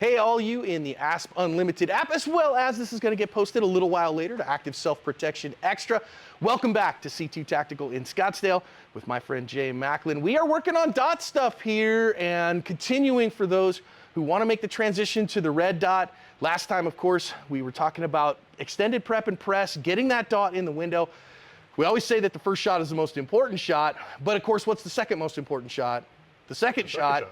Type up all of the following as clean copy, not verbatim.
Hey, all you in the ASP Unlimited app, as well as this is going to get posted a little while later to Active Self-Protection Extra. Welcome back to C2 Tactical in Scottsdale with my friend Jay Macklin. We are working on dot stuff here and continuing for those who want to make the transition to the red dot. Last time, of course, we were talking about extended prep and press, getting that dot in the window. We always say that the first shot is the most important shot, but of course, what's the second most important shot? The second shot.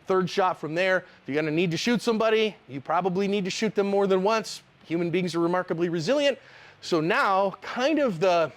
Third shot from there. If you're going to need to shoot somebody, you probably need to shoot them more than once. Human beings are remarkably resilient. So now, kind of the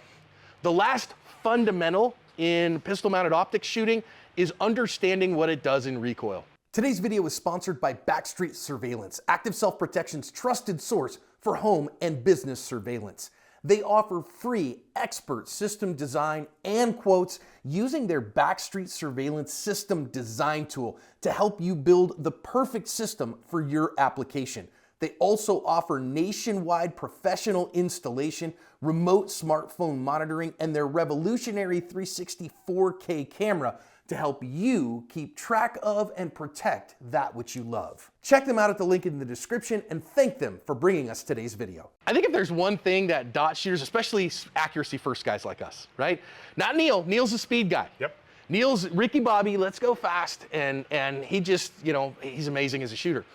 last fundamental in pistol-mounted optics shooting is understanding what it does in recoil. Today's video is sponsored by Backstreet Surveillance, Active Self-Protection's trusted source for home and business surveillance. They offer free expert system design and quotes using their Backstreet Surveillance System Design tool to help you build the perfect system for your application. They also offer nationwide professional installation, remote smartphone monitoring, and their revolutionary 360 4K camera to help you keep track of and protect that which you love. Check them out at the link in the description and thank them for bringing us today's video. I think if there's one thing that dot shooters, especially accuracy first guys like us, right? Not Neil. Neil's a speed guy. Yep. Neil's Ricky Bobby, let's go fast. And he just, he's amazing as a shooter.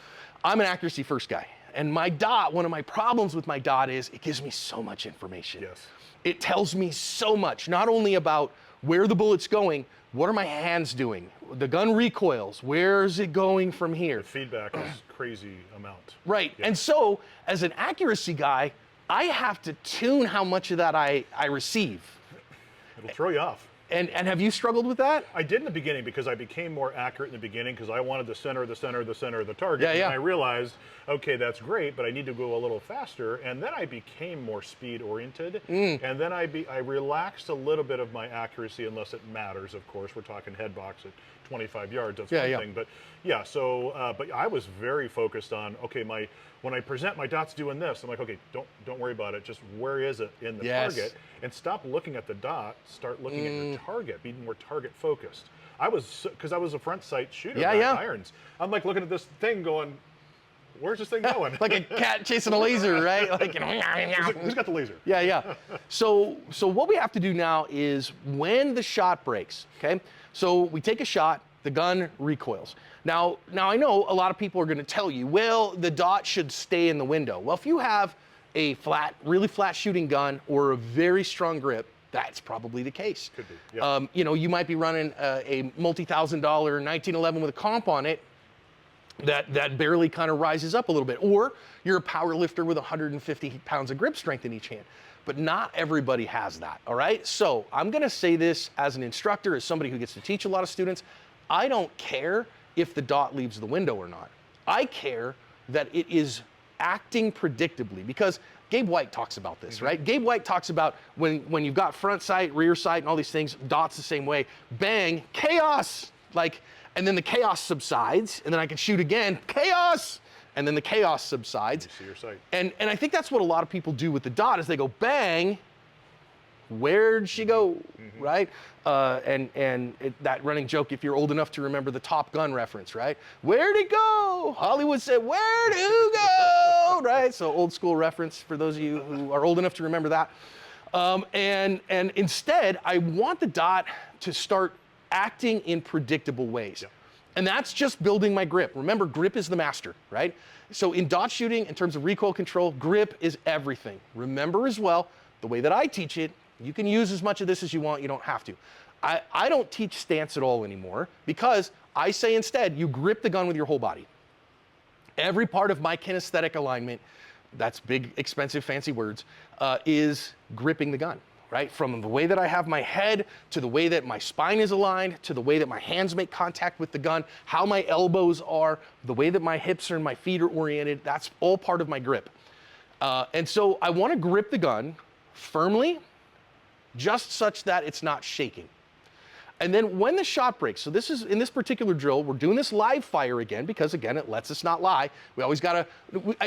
I'm an accuracy first guy. And my dot, one of my problems with my dot is it gives me so much information. Yes. It tells me so much, not only about where the bullet's going, what are my hands doing? The gun recoils, where's it going from here? The feedback is crazy amount. Right, Yeah. and so as an accuracy guy, I have to tune how much of that I receive. It'll throw you off. And have you struggled with that? I did in the beginning because I became more accurate in the beginning because I wanted the center of the target. Yeah, yeah. And I realized, okay, that's great, but I need to go a little faster. And then I became more speed oriented. And then I relaxed a little bit of my accuracy unless it matters, of course. We're talking head box at 25 yards, that's one thing. But yeah, so, but I was very focused on, okay, when I present, my dot's doing this. I'm like, okay, don't worry about it. Just where is it in the target? And stop looking at the dot, start looking at your target, be more target focused. Because I was a front sight shooter, irons. I'm like looking at this thing going, where's this thing going? Like a cat chasing a laser, right? Like, who's got the laser? Yeah, yeah. So what we have to do now is when the shot breaks, okay? So we take a shot, the gun recoils. Now I know a lot of people are going to tell you, well, the dot should stay in the window. Well, if you have a really flat shooting gun or a very strong grip, that's probably the case. Could be, yeah. You might be running a multi-$1,000 1911 with a comp on it that barely kind of rises up a little bit. Or you're a power lifter with 150 pounds of grip strength in each hand. But not everybody has that, all right? So I'm gonna say this as an instructor, as somebody who gets to teach a lot of students, I don't care if the dot leaves the window or not. I care that it is acting predictably, because Gabe White talks about this, right? Gabe White talks about when you've got front sight, rear sight, and all these things, dots the same way, bang, chaos, and then the chaos subsides, and then I can shoot again, chaos, and then the chaos subsides. You see your sight. And I think that's what a lot of people do with the dot is they go bang, where'd she go, right? That running joke, if you're old enough to remember the Top Gun reference, right? Where'd it go? Hollywood said, where'd it go, right? So old school reference for those of you who are old enough to remember that. And instead, I want the dot to start acting in predictable ways. Yeah. And that's just building my grip. Remember, grip is the master, right? So in dot shooting, in terms of recoil control, grip is everything. Remember as well, the way that I teach it, you can use as much of this as you want, you don't have to. I don't teach stance at all anymore because I say instead, you grip the gun with your whole body. Every part of my kinesthetic alignment, that's big, expensive, fancy words, is gripping the gun. Right? From the way that I have my head, to the way that my spine is aligned, to the way that my hands make contact with the gun, how my elbows are, the way that my hips and my feet are oriented, that's all part of my grip. And so I want to grip the gun firmly, just such that it's not shaking. And then when the shot breaks, so this is, in this particular drill, we're doing this live fire again, because again, it lets us not lie. We always gotta,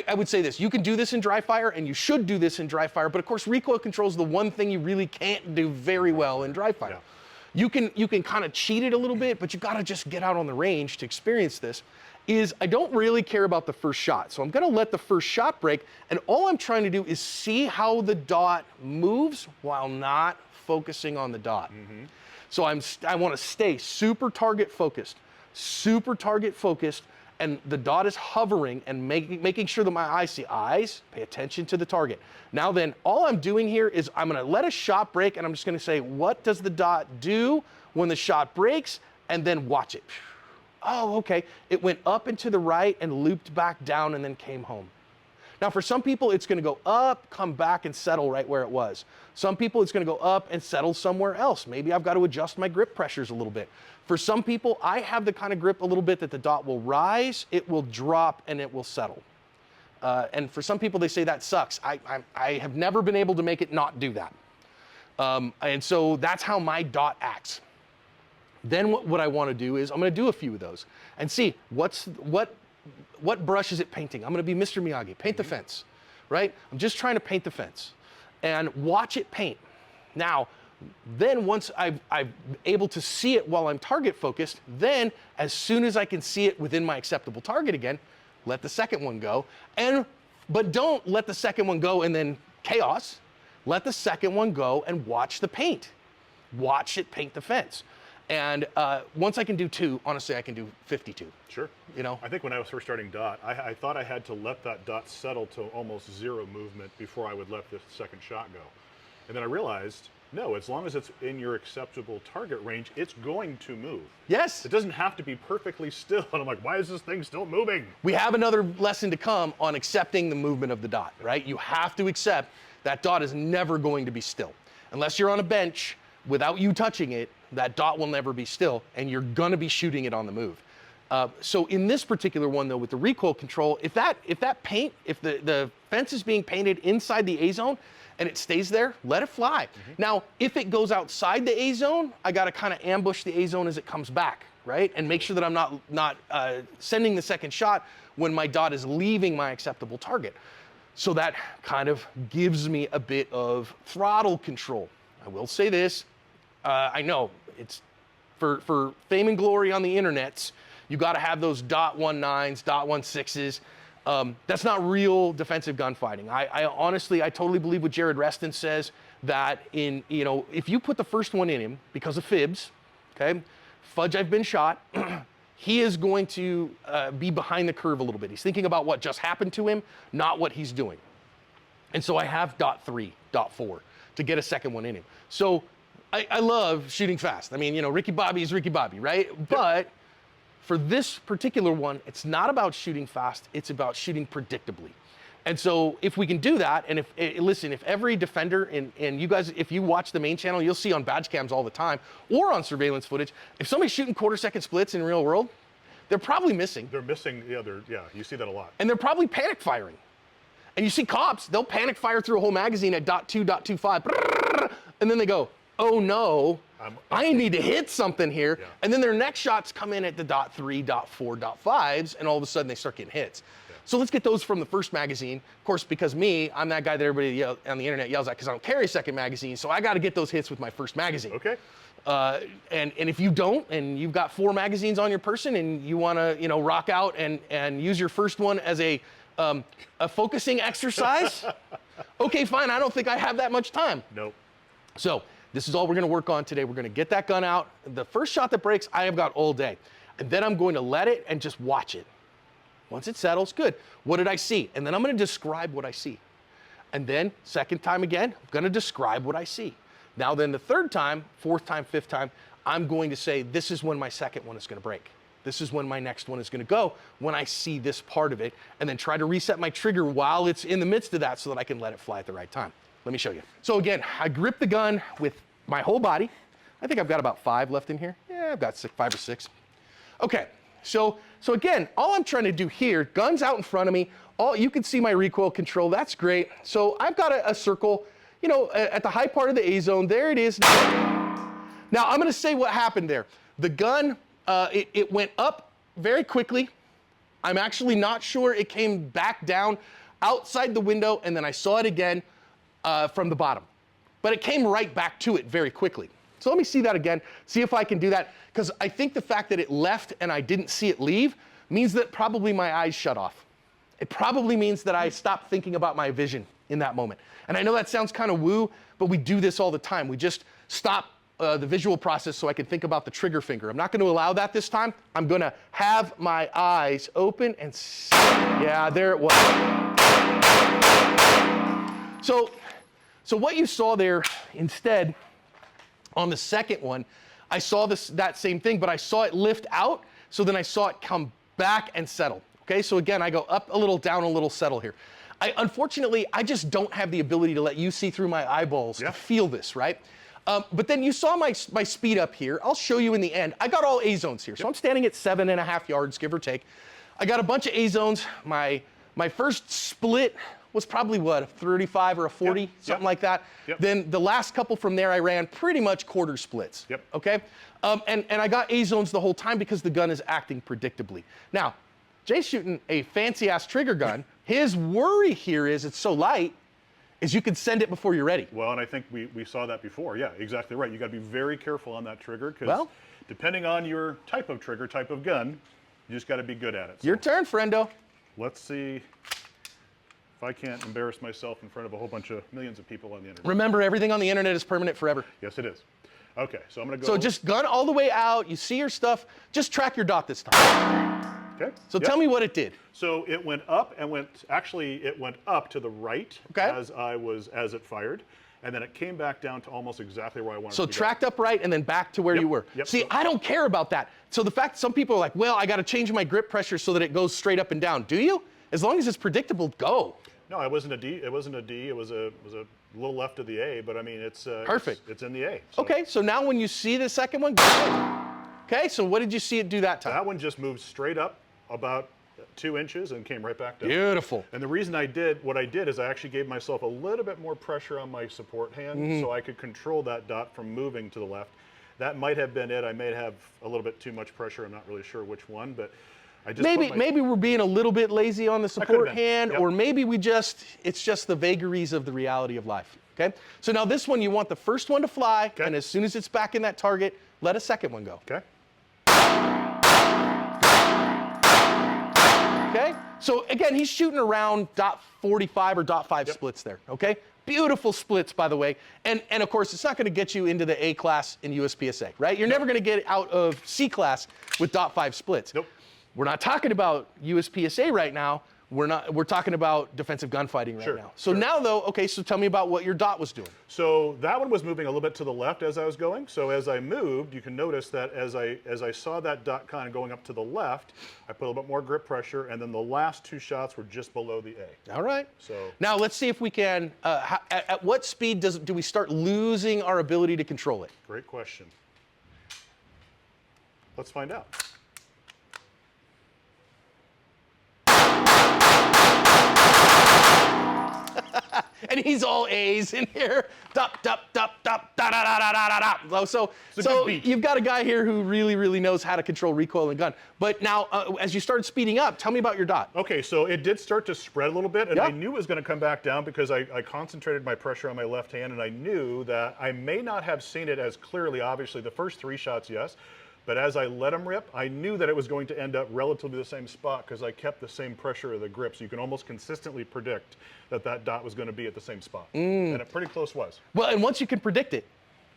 I would say this, you can do this in dry fire, and you should do this in dry fire, but of course, recoil control is the one thing you really can't do very well in dry fire. Yeah. You can kind of cheat it a little bit, but you gotta just get out on the range to experience this. is I don't really care about the first shot. So I'm gonna let the first shot break, and all I'm trying to do is see how the dot moves while not focusing on the dot. So I wanna stay super target focused, and the dot is hovering and making sure that my eyes see eyes, pay attention to the target. Now then, all I'm doing here is I'm gonna let a shot break, and I'm just gonna say, what does the dot do when the shot breaks? And then watch it. Oh, okay, it went up and to the right and looped back down and then came home. Now for some people, it's gonna go up, come back and settle right where it was. Some people, it's gonna go up and settle somewhere else. Maybe I've got to adjust my grip pressures a little bit. For some people, I have the kind of grip a little bit that the dot will rise, it will drop, and it will settle. And for some people, they say that sucks. I have never been able to make it not do that. And so that's how my dot acts. Then what I want to do is I'm going to do a few of those and see what brush is it painting. I'm going to be Mr. Miyagi, paint the fence, right? I'm just trying to paint the fence and watch it paint. Now, then once I'm able to see it while I'm target focused, then as soon as I can see it within my acceptable target again, let the second one go. But don't let the second one go and then chaos. Let the second one go and watch the paint. Watch it paint the fence. And once I can do 2, honestly, I can do 52. Sure. You know? I think when I was first starting dot, I thought I had to let that dot settle to almost 0 movement before I would let the second shot go. And then I realized, no, as long as it's in your acceptable target range, it's going to move. Yes. It doesn't have to be perfectly still. And I'm like, why is this thing still moving? We have another lesson to come on accepting the movement of the dot, right? You have to accept that dot is never going to be still. Unless you're on a bench, without you touching it, that dot will never be still, and you're gonna be shooting it on the move. So in this particular one though, with the recoil control, if the fence is being painted inside the A zone and it stays there, let it fly. Now, if it goes outside the A zone, I gotta kind of ambush the A zone as it comes back, right? And make sure that I'm not sending the second shot when my dot is leaving my acceptable target. So that kind of gives me a bit of throttle control. I will say this, I know it's for fame and glory on the internets, you got to have those .19s, .16s. That's not real defensive gunfighting. I honestly, I totally believe what Jared Reston says, that if you put the first one in him because of fibs, okay, fudge, I've been shot, he is going to be behind the curve a little bit. He's thinking about what just happened to him, not what he's doing. And so I have .3, .4 to get a second one in him. So I love shooting fast. I mean, Ricky Bobby is Ricky Bobby, right? But for this particular one, it's not about shooting fast, it's about shooting predictably. And so if we can do that, and if every defender, and you guys, if you watch the main channel, you'll see on badge cams all the time, or on surveillance footage, if somebody's shooting quarter-second splits in real world, they're probably missing. They're missing, you see that a lot. And they're probably panic firing. And you see cops, they'll panic fire through a whole magazine at .2, .25, and then they go, oh no, I need to hit something here. Yeah. And then their next shots come in at the .3, .4, .5s, and all of a sudden they start getting hits. Yeah. So let's get those from the first magazine. Of course, because I'm that guy that everybody on the internet yells at because I don't carry a second magazine, so I got to get those hits with my first magazine. Okay. And if you don't, and you've got 4 magazines on your person, and you want to rock out and use your first one as a focusing exercise, okay, fine. I don't think I have that much time. Nope. So this is all we're going to work on today. We're going to get that gun out. The first shot that breaks, I have got all day. And then I'm going to let it and just watch it. Once it settles, good. What did I see? And then I'm going to describe what I see. And then second time again, I'm going to describe what I see. Now then the third time, fourth time, fifth time, I'm going to say, this is when my second one is going to break. This is when my next one is going to go, when I see this part of it, and then try to reset my trigger while it's in the midst of that so that I can let it fly at the right time. Let me show you. So again, I grip the gun with my whole body. I think I've got about 5 left in here. Yeah, I've got 5 or 6. Okay, so again, all I'm trying to do here, gun's out in front of me. You can see my recoil control, that's great. So I've got a circle, at the high part of the A zone, there it is. Now I'm gonna say what happened there. The gun, it went up very quickly. I'm actually not sure it came back down outside the window, and then I saw it again from the bottom. But it came right back to it very quickly. So let me see that again, see if I can do that, because I think the fact that it left and I didn't see it leave means that probably my eyes shut off. It probably means that I stopped thinking about my vision in that moment. And I know that sounds kind of woo, but we do this all the time. We just stop the visual process so I can think about the trigger finger. I'm not going to allow that this time. I'm going to have my eyes open and yeah, there it was. So what you saw there instead on the second one, I saw that same thing, but I saw it lift out, so then I saw it come back and settle. Okay, so again, I go up a little, down a little, settle here. Unfortunately, I just don't have the ability to let you see through my eyeballs to feel this, right? But then you saw my speed up here. I'll show you in the end. I got all A zones here. So I'm standing at 7.5 yards, give or take. I got a bunch of A zones. My first split was probably what, a 35 or a 40, something like that. Then the last couple from there, I ran pretty much quarter splits. Okay? And I got A zones the whole time because the gun is acting predictably. Now, Jay's shooting a fancy-ass trigger gun. His worry here is it's so light, is you can send it before you're ready. Well, and I think we saw that before. Yeah, exactly right. You got to be very careful on that trigger because depending on your type of trigger, type of gun, you just got to be good at it. So your turn, friendo. let's see if I can't embarrass myself in front of a whole bunch of millions of people on the internet. Remember, everything on the internet is permanent forever. Yes, it is. Okay, so I'm going to go. So just gun all the way out. You see your stuff. Just track your dot this time. Okay. So tell me what it did. So it went up and it went up to the right as it fired, and then it came back down to almost exactly where I wanted it to go. So tracked up right and then back to where you were. See, I don't care about that. So the fact some people are like, well, I got to change my grip pressure so that it goes straight up and down. Do you? As long as it's predictable, go. No, it wasn't a D. It wasn't a D. It was a little left of the A, but I mean, it's perfect. It's in the A. So. Okay, so now when you see the second one, go. Okay, so what did you see it do that time? That one just moved straight up about 2 inches and came right back down. Beautiful. And the reason what I did is I actually gave myself a little bit more pressure on my support hand so I could control that dot from moving to the left. That might have been it. I may have a little bit too much pressure. I'm not really sure which one, but I just maybe we're being a little bit lazy on the support hand, or maybe it's just the vagaries of the reality of life. Okay. So now this one, you want the first one to fly, and as soon as it's back in that target, let a second one go. Okay. Okay. So again, he's shooting around .45 or .5 splits there. Okay. Beautiful splits, by the way. And of course, it's not going to get you into the A class in USPSA, right? You're never going to get out of C class with .5 splits. Nope. We're not talking about USPSA right now. We're talking about defensive gunfighting right now. So now though, okay, so tell me about what your dot was doing. So that one was moving a little bit to the left as I was going. So as I moved, you can notice that as I saw that dot kind of going up to the left, I put a little bit more grip pressure, and then the last 2 shots were just below the A. All right. So now let's see if we can, at what speed do we start losing our ability to control it? Great question. Let's find out. And he's all A's in here. So you've got a guy here who really, really knows how to control recoil and gun. But now, as you started speeding up, tell me about your dot. Okay, so it did start to spread a little bit, and I knew it was going to come back down because I concentrated my pressure on my left hand, and I knew that I may not have seen it as clearly, obviously. The first 3 shots, yes. But as I let them rip, I knew that it was going to end up relatively the same spot because I kept the same pressure of the grip. So you can almost consistently predict that dot was going to be at the same spot. And it pretty close was. Well, and once you can predict it,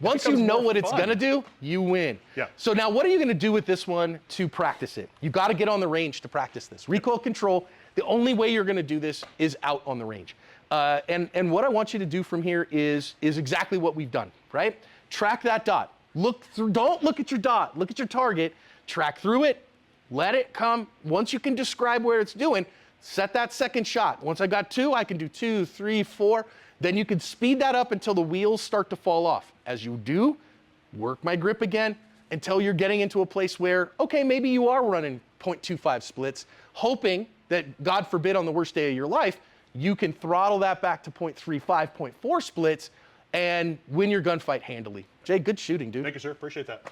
once you know what it's going to do, you win. Yeah. So now what are you going to do with this one to practice it? You got to get on the range to practice this. Recoil control, the only way you're going to do this is out on the range. And what I want you to do from here is exactly what we've done, right? Track that dot. Look through, don't look at your dot, look at your target, track through it, let it come. Once you can describe where it's doing, set that second shot. Once I got 2, I can do 2, 3, 4. Then you can speed that up until the wheels start to fall off. As you do, work my grip again until you're getting into a place where, okay, maybe you are running 0.25 splits, hoping that, God forbid, on the worst day of your life, you can throttle that back to 0.35, 0.4 splits and win your gunfight handily. Jay, good shooting, dude. Thank you, sir. Appreciate that.